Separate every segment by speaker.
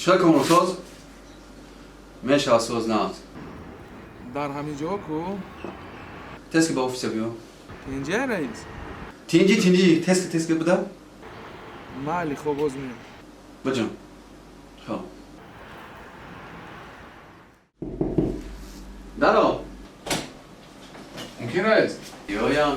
Speaker 1: چرا کامران ساز؟ میشه ساز نه
Speaker 2: در همین جا کو؟
Speaker 1: تست که با اوفیس بیو
Speaker 2: اینجا رئیس
Speaker 1: تینجی تست که بوده؟
Speaker 2: مالی خوب باز میام
Speaker 1: بجام خب دارو
Speaker 2: ممکن رئیس
Speaker 1: بیا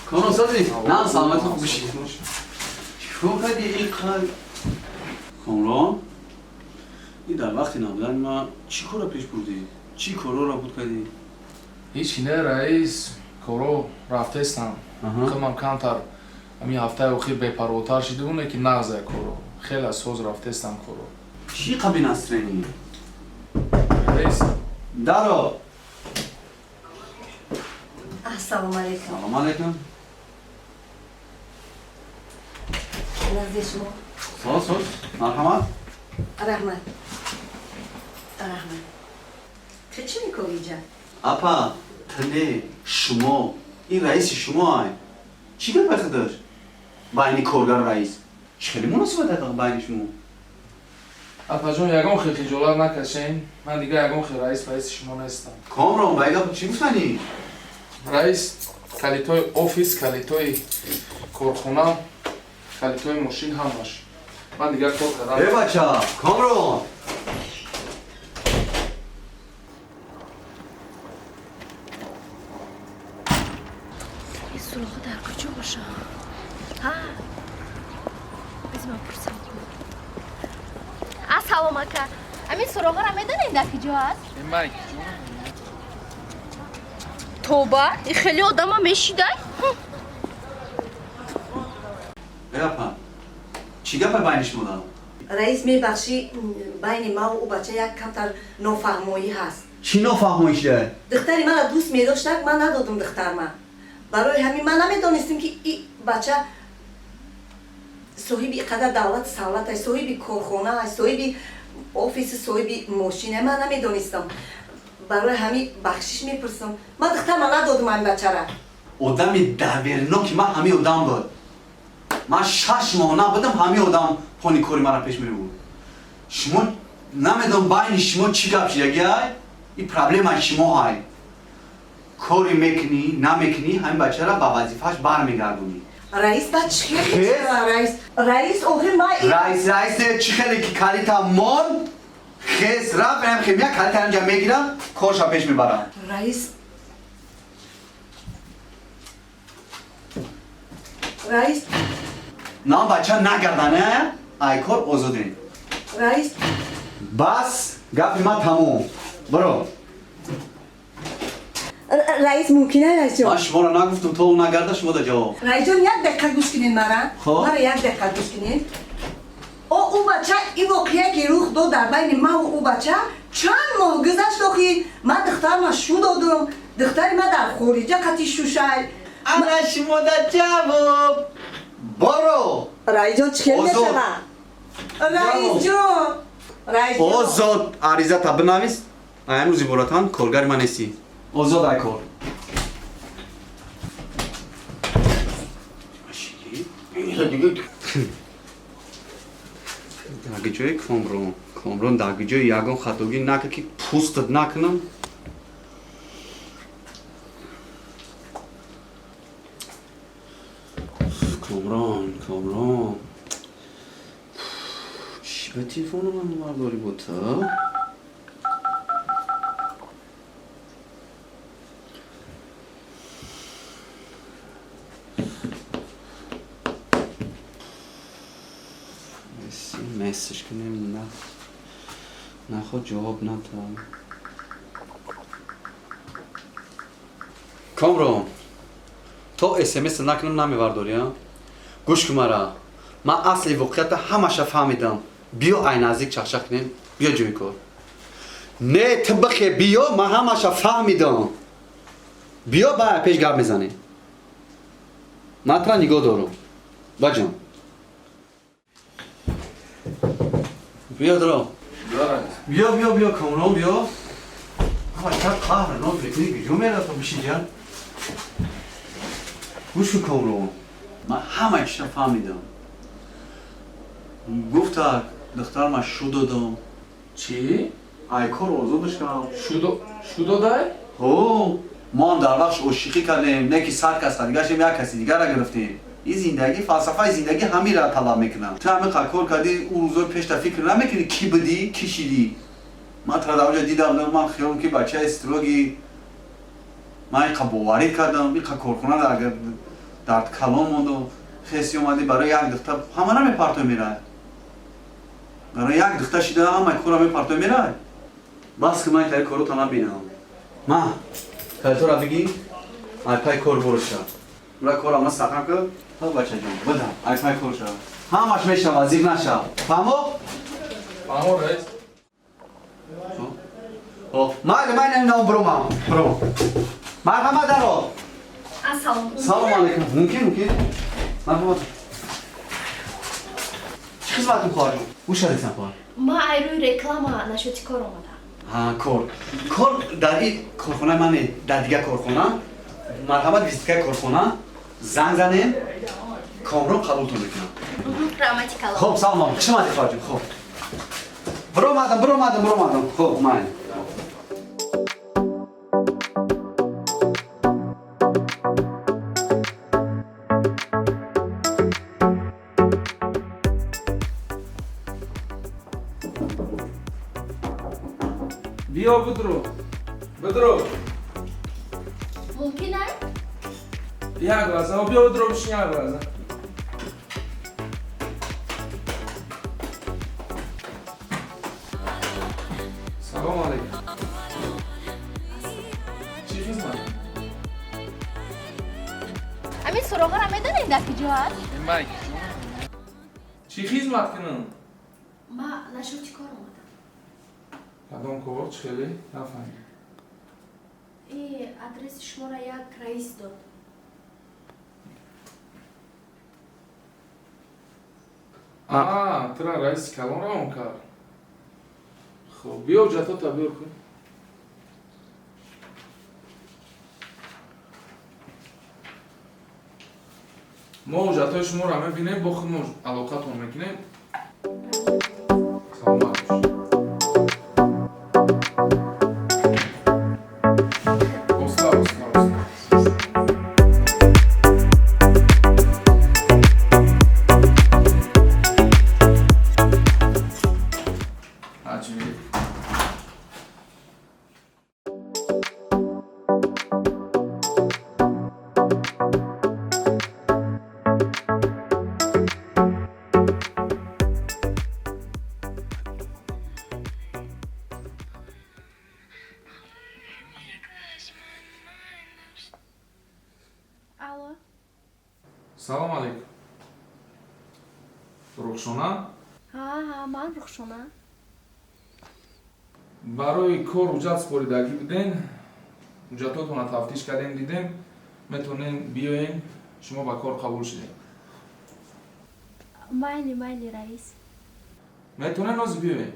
Speaker 1: کامران سازی؟ نه سلامت خوب بشی چیکار کردی این کار؟ کامران این در وقتی نبودن ما چی کار پیش بردی؟ چی کارو را بود کردی؟
Speaker 3: هیچی نه رئیس کارو رفتستم خیلی کمتر همین هفته اخیر بپروتر شده اونه که نغزه کارو خیلی از سوز رفتستم کارو
Speaker 1: چی قبی نصرینی؟
Speaker 3: رئیس
Speaker 1: دارو
Speaker 4: السلام علیکم.
Speaker 1: سلام علیکم
Speaker 4: نزدیک شما.
Speaker 1: ساز مرحمت
Speaker 4: رحمت. تو چی میکنی اینجا؟
Speaker 1: اپا تنه شما این رئیس شما های چی گفت داشت؟ بین کارگر رئیس خیلی مناسبت داد بین شما
Speaker 3: اپا جون یکم خیلی خجالت نکشین من دیگه یکم خیلی رئیس شما نیستم
Speaker 1: کامران بایگا چی میفنی؟
Speaker 3: رئیس کلیتای اوفیس کلیتای کارخونه کلیتای ماشین همش من دیگه کار
Speaker 1: ای
Speaker 3: کردم
Speaker 1: بچه کامران
Speaker 5: این سراغ در کجا باشه؟ ها بذار من پرسم السلام علیکم همین سراغ را میدونین در کجا هست؟
Speaker 2: این مایک
Speaker 5: توبه این خیلی آدم ها میشیدن
Speaker 1: ای اپا چی گفت بین شما دارم؟
Speaker 4: رئیس میبخشی بین ما و او بچه یک کمتر نافهمایی هست.
Speaker 1: چی نفهمیش ده؟
Speaker 4: دختری من را دوست میداشت من ندادم دختر من. برای همین من نمیدانستم که این بچه صاحب اینقدر دولت سالت است، صاحب کارخانه است، صاحب آفیس، صاحب ماشینه من نمیدانستم. برای همین بخشش میپرسم. من دختر من ندادم این بچه را.
Speaker 1: آدمی دورناکی من همه آدم بود من 6 ماه نبودم همه آدم پانی کاری مرا پیش میره بود شما نمیدونم بین شما چی گپ شده این پرابلم شما های کاری میکنی نمیکنی همین بچه را با وظیفه‌اش برمیگردونی
Speaker 4: رئیس بچه رئیس آخر ما
Speaker 1: رئیس چی خیلی که کلیتا مال خیس را برم خیمیا کلیتا انجام میگیرم کارشا پیش میبرم
Speaker 4: رئیس
Speaker 1: نه بچه نگردنه ای کار آزاده
Speaker 4: رئیس
Speaker 1: بس گپی ما تموم برو
Speaker 4: رئیس ممکنه رئیس
Speaker 1: من
Speaker 4: جان
Speaker 1: شما را نگفتم تو اون نگرده شما دا جواب
Speaker 4: رئیس جان یک دقیقه گوش کنین مرا
Speaker 1: خب.
Speaker 4: مرا یک دقیقه گوش کنین او بچه این واقعیه که رخ داد در بین ما و او بچه چند ماه گذشت آخی من دختر ما شو دادم دختر ما در خارجه قطعی شوشل
Speaker 1: انا شما دا جواب برو
Speaker 4: رئیس جان چه
Speaker 1: آزاد.
Speaker 4: میشه رئیس جان
Speaker 1: آزاد عریضه تا بنویس امروزی براتان کارگر من نیستی آزاد ای کار داگی جای کامران داگی جای یگان خطاگی نکه که پوستت نکنم کامران چی به تیفون من برداری بود تا؟ مسیج کنیم نه خود جواب ندارم کامران تو اسمس نکنم نمیبرداری ها؟ گوش کن مرا من اصلی واقعیت همش فهمیدم بیا این نزدیک چخچخ کنیم بیا جوی کار نه طبقه بیا من همش فهمیدم بیا با پیش گپ میزنیم مطرح نگاه دارم بجام بیا درو بیا کامران بیا اما چه قهر نام فکری بیجو میره تو بشی جان گوش کن کامران من همه چیز فهمیدم گفت دختر ما شو دادم
Speaker 3: چی؟
Speaker 1: ای کار آزادش کردم
Speaker 3: شو دادای؟
Speaker 1: او ما هم در وقتش عشقی کردیم نه که 100 کس دیگه شیم یک کسی دیگر را گرفتیم این زندگی فلسفه زندگی همین را طلب میکنم تو همین کار کردی اون روزا پیش تا فکر نمیکنی کی بدی کی شدی من تا اونجا دیدم من خیالم که بچه استروگی من این باوری کردم این کارخونه در کلام موند و خیسی اومدی برای یک دختر همه را میپرتو میره برای یک دختر شده همه کارا میپرتو میره بس که من تای کارو تا نبینم ما تو را بگی ای پای کار برو شد برای کار همه سخن کرد تا بچه جان بدم ای پای کار شد همش میشه وزیر نشه فهمو؟
Speaker 3: فهمو رئیس
Speaker 1: من نمیدونم برو مرحبا درو سلام علیکم ممکن مرحبا چه خدمت میخواری؟ او شدیدم کار
Speaker 5: ما روی رکلام نشد کار اومدم
Speaker 1: کار در این کارخانه منه در دیگه کارخانه مرحبا ویزیتگاه کارخانه زنگ زنیم کامرون قبولتون میکنم
Speaker 5: رحمتی کلام
Speaker 1: خب سلام چه مدی خواهد خب برو اومدم خب اومد
Speaker 2: بیا بدرو
Speaker 5: ممکنه؟
Speaker 2: یک لحظه بیا بدرو بشین یک لحظه سلام علیکم چی خدمت؟
Speaker 5: همین سراغه را میدونین در کجا هست؟
Speaker 3: مایک
Speaker 2: چی خدمت کنم؟
Speaker 5: ما نشد کار اومدم
Speaker 3: کدام کار خیلی نفهمید
Speaker 5: این آدرس شما را یک رئیس داد
Speaker 3: ترا رئیس کلام را هم کرد خب بیا جتا تا بیار کن ما جتای شما را میبینیم با خود ما علاقتون میکنیم سلام علیکم استاد عجیب
Speaker 5: الو
Speaker 3: سلام علیکم رخشانه
Speaker 5: ها من رخشانه
Speaker 3: برای کار حجت سپاریدگی بدین حجتاتون رو تفتیش کردیم دیدیم میتونین بیاین شما با کار قبول شدین
Speaker 5: مایلی رئیس
Speaker 3: میتونین از بیاین